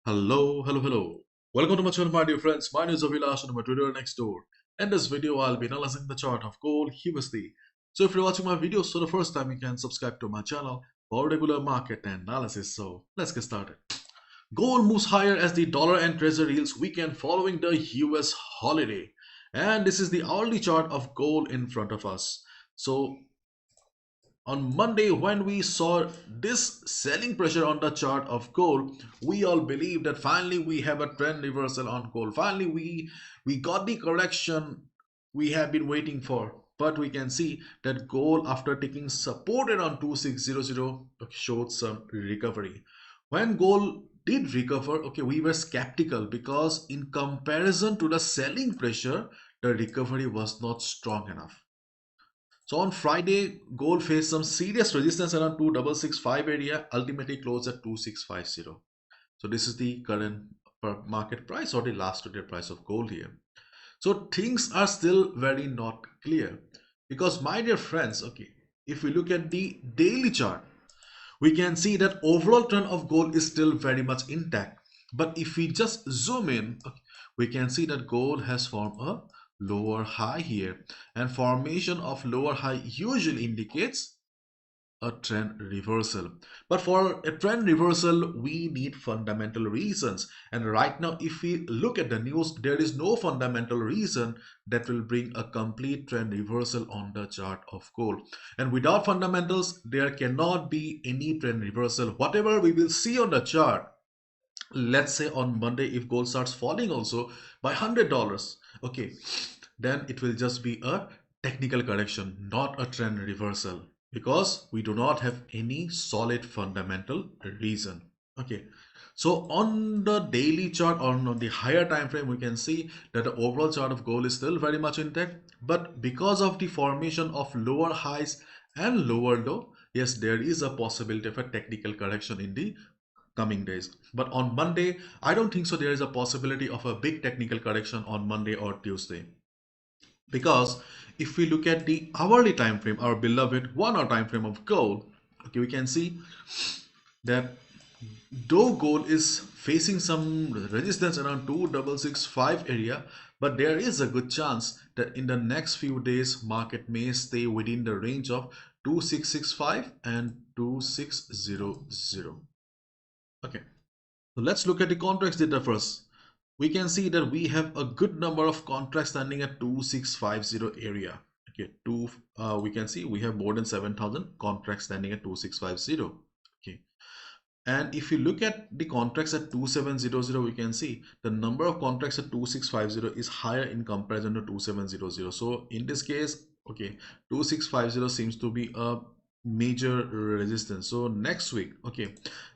Hello. Welcome to my channel, my dear friends. My name is Avilash and I'm a trader next door. In this video, I'll be analyzing the chart of gold Xauusd. So if you're watching my videos for the first time, you can subscribe to my channel for regular market analysis. So let's get started. Gold moves higher as the dollar and treasury yields weaken following the US holiday. And this is the hourly chart of gold in front of us. So on Monday, when we saw this selling pressure on the chart of gold, we all believed that finally we have a trend reversal on gold. Finally, we got the correction we have been waiting for. But we can see that gold, after taking support around 2600, showed some recovery. When gold did recover, we were skeptical because in comparison to the selling pressure, the recovery was not strong enough. So on Friday, gold faced some serious resistance around 2665 area, ultimately closed at 2650. So this is the current market price or the last day price of gold here. So things are still very not clear because my dear friends, if we look at the daily chart, we can see that overall trend of gold is still very much intact. But if we just zoom in, we can see that gold has formed a lower high here, and formation of lower high usually indicates a trend reversal. But for a trend reversal, we need fundamental reasons. And right now, if we look at the news, there is no fundamental reason that will bring a complete trend reversal on the chart of gold. And without fundamentals, there cannot be any trend reversal. Whatever we will see on the chart, let's say on Monday, if gold starts falling also by $100, then it will just be a technical correction, not a trend reversal, because we do not have any solid fundamental reason. So on the daily chart, on the higher time frame, we can see that the overall chart of gold is still very much intact, but because of the formation of lower highs and lower low, yes, there is a possibility of a technical correction in the coming days. But on Monday, I don't think so there is a possibility of a big technical correction on Monday or Tuesday. Because if we look at the hourly time frame, our beloved 1 hour time frame of gold, we can see that though gold is facing some resistance around 2665 area, but there is a good chance that in the next few days market may stay within the range of 2665 and 2600. So let's look at the contracts data first. We can see that we have a good number of contracts standing at 2650 area. We can see we have more than 7,000 contracts standing at 2650. And if you look at the contracts at 2700, we can see the number of contracts at 2650 is higher in comparison to 2700. So in this case, 2650 seems to be a major resistance. So next week,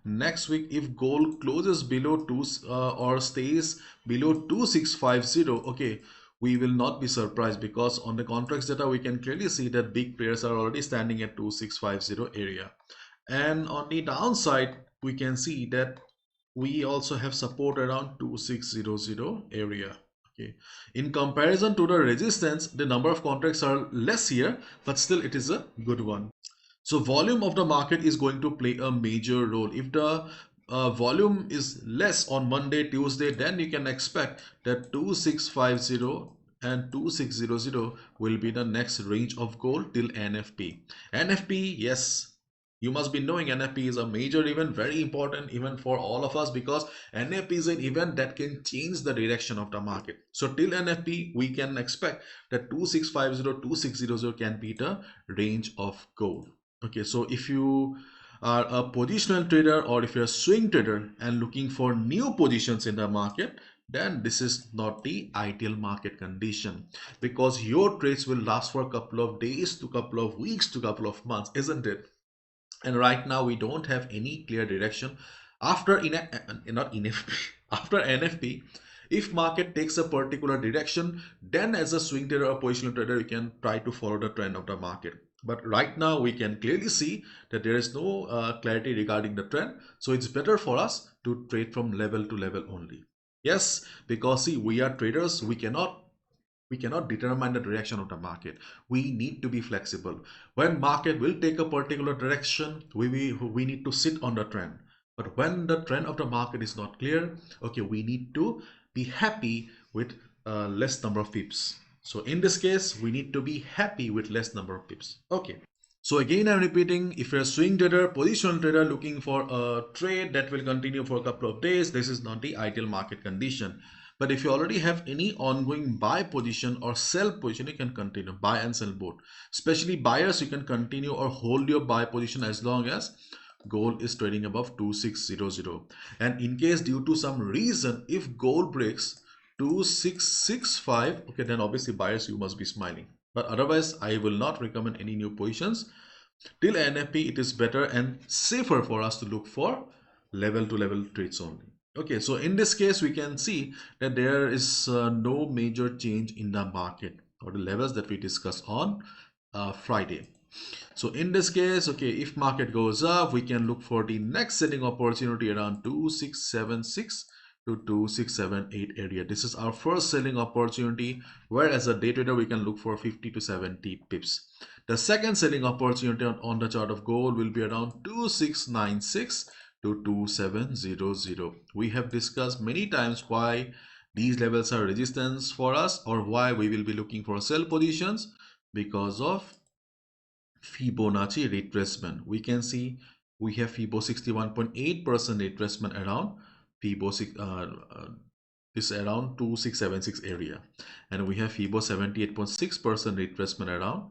if gold closes below 2 or stays below 2650, we will not be surprised, because on the contracts data we can clearly see that big players are already standing at 2650 area. And on the downside, we can see that we also have support around 2600 area. In comparison to the resistance, the number of contracts are less here, but still it is a good one. So volume of the market is going to play a major role. If the volume is less on Monday, Tuesday, then you can expect that 2650 and 2600 will be the next range of gold till NFP. NFP, yes, you must be knowing NFP is a major event, very important event for all of us, because NFP is an event that can change the direction of the market. So till NFP, we can expect that 2650, 2600 can be the range of gold. So if you are a positional trader, or if you're a swing trader and looking for new positions in the market, then this is not the ideal market condition, because your trades will last for a couple of days to couple of weeks to couple of months, isn't it? And right now we don't have any clear direction after not NFP. After NFP, if market takes a particular direction, then as a swing trader or positional trader, you can try to follow the trend of the market. But right now we can clearly see that there is no clarity regarding the trend, so it's better for us to trade from level to level only. Yes, because see, we are traders, we cannot determine the direction of the market. We need to be flexible. When market will take a particular direction, we need to sit on the trend. But when the trend of the market is not clear, okay, we need to be happy with less number of pips. So in this case, we need to be happy with less number of pips. Okay. So again, I'm repeating, if you're a swing trader, positional trader looking for a trade that will continue for a couple of days, this is not the ideal market condition. But if you already have any ongoing buy position or sell position, you can continue buy and sell both. Especially buyers, you can continue or hold your buy position as long as gold is trading above 2600. And in case due to some reason, if gold breaks 2665, okay, then obviously buyers, you must be smiling. But otherwise, I will not recommend any new positions. Till NFP, it is better and safer for us to look for level to level trades only. Okay, so in this case, we can see that there is no major change in the market or the levels that we discussed on Friday. So in this case, okay, if market goes up, we can look for the next selling opportunity around 2676 to 2678 area. This is our first selling opportunity, where as a day trader, we can look for 50 to 70 pips. The second selling opportunity on the chart of gold will be around 2696 to 2700. We have discussed many times why these levels are resistance for us, or why we will be looking for sell positions, because of Fibonacci retracement. We can see we have Fibo 61.8% retracement around Fibo is around 2676 area, and we have Fibo 78.6% retracement around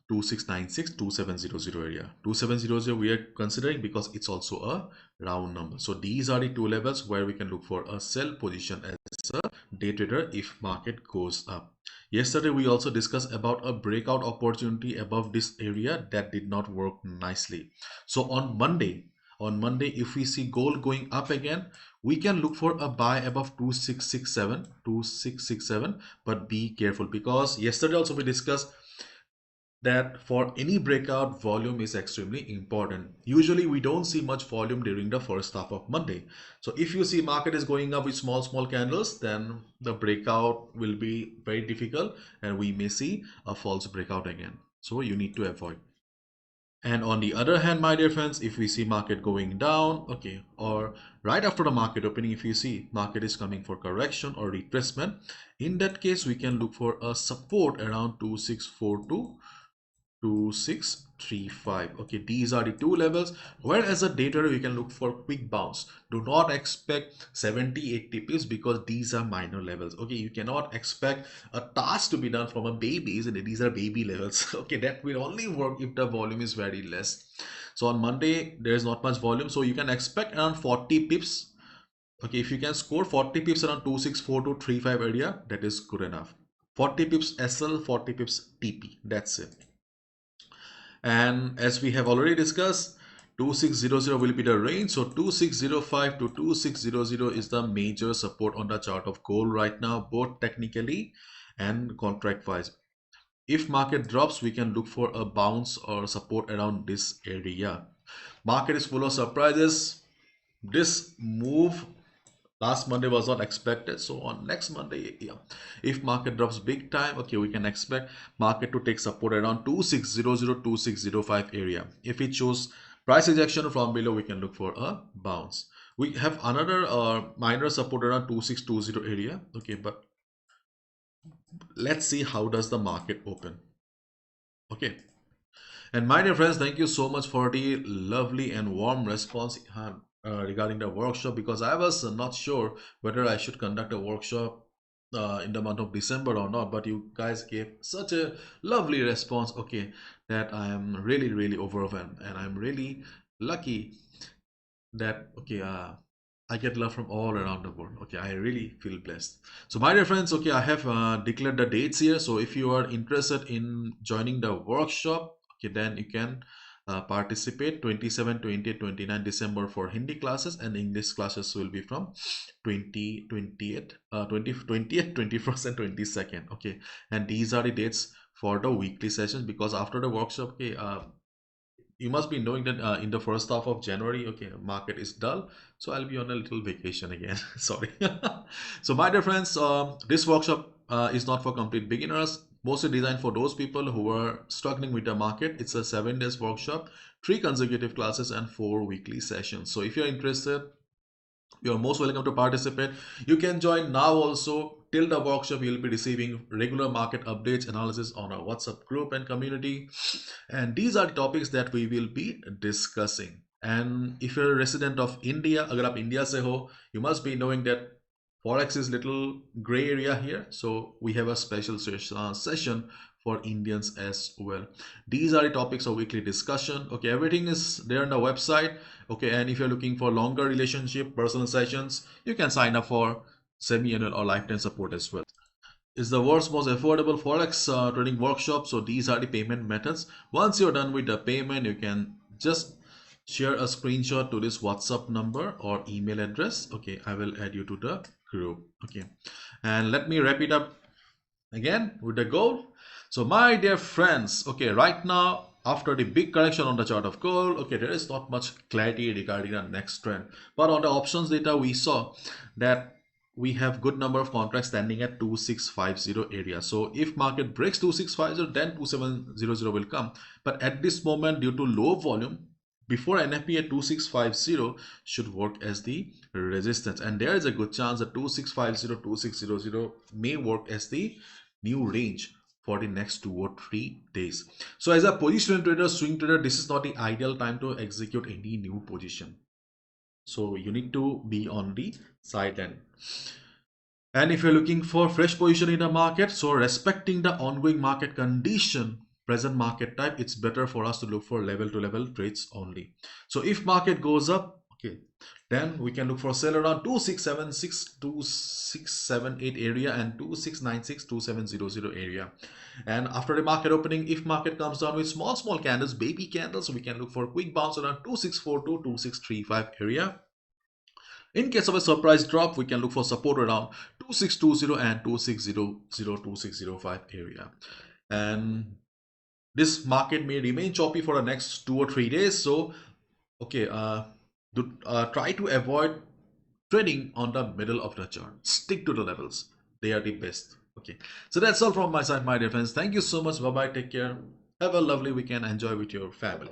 2696 2700 area. 2700 we are considering because it's also a round number. So these are the two levels where we can look for a sell position as a day trader if market goes up. Yesterday we also discussed about a breakout opportunity above this area that did not work nicely. So on Monday, if we see gold going up again, we can look for a buy above 2667, but be careful, because yesterday also we discussed that for any breakout, volume is extremely important. Usually we don't see much volume during the first half of Monday. So if you see market is going up with small candles, then the breakout will be very difficult and we may see a false breakout again. So you need to avoid. And on the other hand, my dear friends, if we see market going down, okay, or right after the market opening, if you see market is coming for correction or retracement, in that case, we can look for a support around 2642 2635. Okay, these are the two levels where as a day trader we can look for quick bounce. Do not expect 70-80 pips, because these are minor levels. Okay, you cannot expect a task to be done from a baby, isn't it? These are baby levels. Okay, that will only work if the volume is very less. So on Monday there is not much volume, so you can expect around 40 pips. Okay, if you can score 40 pips around 264235 area, that is good enough. 40 pips SL, 40 pips TP, that's it. And as we have already discussed, 2600 will be the range. So 2605 to 2600 is the major support on the chart of gold right now, both technically and contract wise. If market drops, we can look for a bounce or support around this area. Market is full of surprises. This move last Monday was not expected, so on next Monday, yeah, if market drops big time, okay, we can expect market to take support around 2600 2605 area. If it shows price rejection from below, we can look for a bounce. We have another minor support around 2620 area. Okay, but let's see how does the market open. Okay. And my dear friends, thank you so much for the lovely and warm response regarding the workshop, because I was not sure whether I should conduct a workshop in the month of December or not, but you guys gave such a lovely response, okay, that I am really overwhelmed, and I'm really lucky that, okay, I get love from all around the world. Okay, I really feel blessed. So my dear friends, okay, I have declared the dates here. So if you are interested in joining the workshop, okay, then you can participate 27, 28, 29 December for Hindi classes, and English classes will be from 20, 28, 20th, 21st and 22nd. Okay, and these are the dates for the weekly sessions, because after the workshop, okay, you must be knowing that in the first half of January, okay, market is dull, so I'll be on a little vacation again. Sorry. So my dear friends, this workshop is not for complete beginners. mostly designed for those people who are struggling with the market. It's a 7 days workshop, 3 consecutive classes, and 4 weekly sessions. So if you're interested, you're most welcome to participate. You can join now also. Till the workshop, you'll be receiving regular market updates, analysis on our WhatsApp group and community. And these are the topics that we will be discussing. And if you're a resident of India, अगर आप India से हो, you must be knowing that Forex is little gray area here. So we have a special session for Indians as well. These are the topics of weekly discussion. Okay, everything is there on the website. Okay, and if you're looking for longer relationship, personal sessions, you can sign up for semi-annual or lifetime support as well. Is the world's most affordable forex trading workshop. So these are the payment methods. Once you're done with the payment, you can just share a screenshot to this WhatsApp number or email address. Okay, I will add you to the group. Okay, and let me wrap it up again with the gold. So my dear friends, okay, right now after the big correction on the chart of gold, okay, there is not much clarity regarding the next trend, but on the options data we saw that we have good number of contracts standing at 2650 area. So if market breaks 2650, then 2700 will come, but at this moment, due to low volume, before NFP at 2650 should work as the resistance, and there is a good chance that 2650 2600 may work as the new range for the next 2 or 3 days. So as a position trader, swing trader, this is not the ideal time to execute any new position. So you need to be on the side end. And if you're looking for fresh position in the market, so respecting the ongoing market condition, present market type, it's better for us to look for level to level trades only. So if market goes up, okay, then we can look for sell around 2676 2678 area and 2696 2700 area. And after the market opening, if market comes down with small candles, baby candles, we can look for a quick bounce around 2642 2635 area. In case of a surprise drop, we can look for support around 2620 and 2600 2605 area. And this market may remain choppy for the next 2 or 3 days. So okay, try to avoid trading on the middle of the chart. Stick to the levels, they are the best. Okay, so that's all from my side, my dear friends. Thank you so much. Bye bye, take care, have a lovely weekend, enjoy with your family.